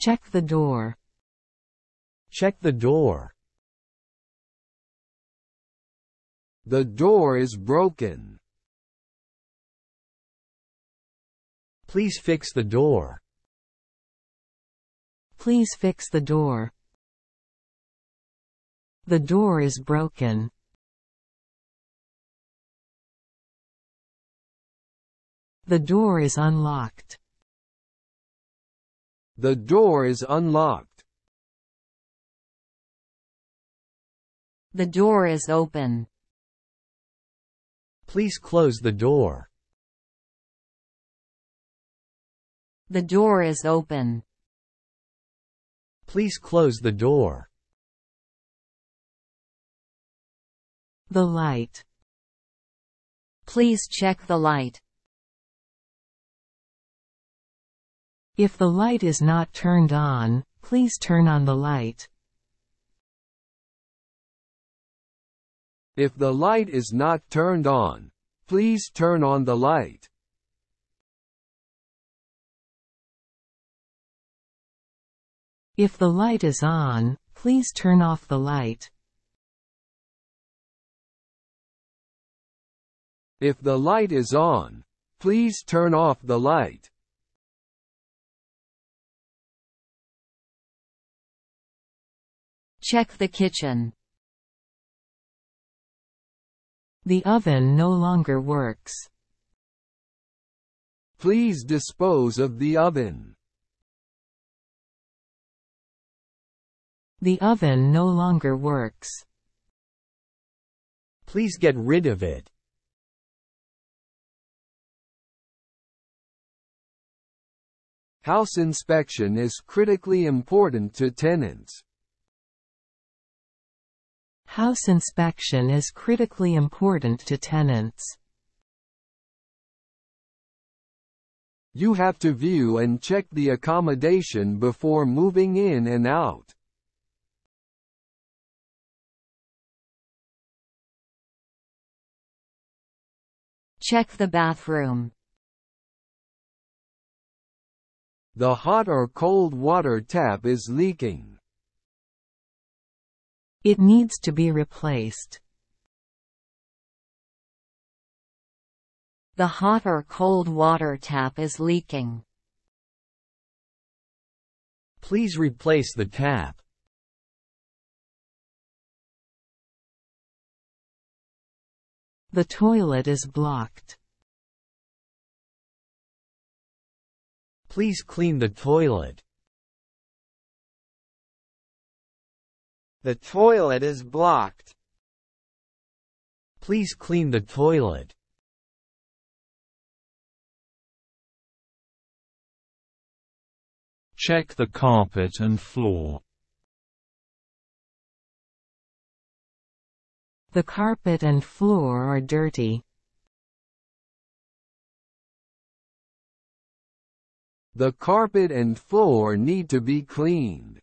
Check the door. Check the door. The door is broken. Please fix the door. Please fix the door. The door is broken. The door is unlocked. The door is unlocked. The door is open. Please close the door. The door is open. Please close the door. The light. Please check the light. If the light is not turned on, please turn on the light. If the light is not turned on, please turn on the light. If the light is on, please turn off the light. If the light is on, please turn off the light. Check the kitchen. The oven no longer works. Please dispose of the oven. The oven no longer works. Please get rid of it. House inspection is critically important to tenants. House inspection is critically important to tenants. You have to view and check the accommodation before moving in and out. Check the bathroom. The hot or cold water tap is leaking. It needs to be replaced. The hot or cold water tap is leaking. Please replace the tap. The toilet is blocked. Please clean the toilet. The toilet is blocked. Please clean the toilet. Check the carpet and floor. The carpet and floor are dirty. The carpet and floor need to be cleaned.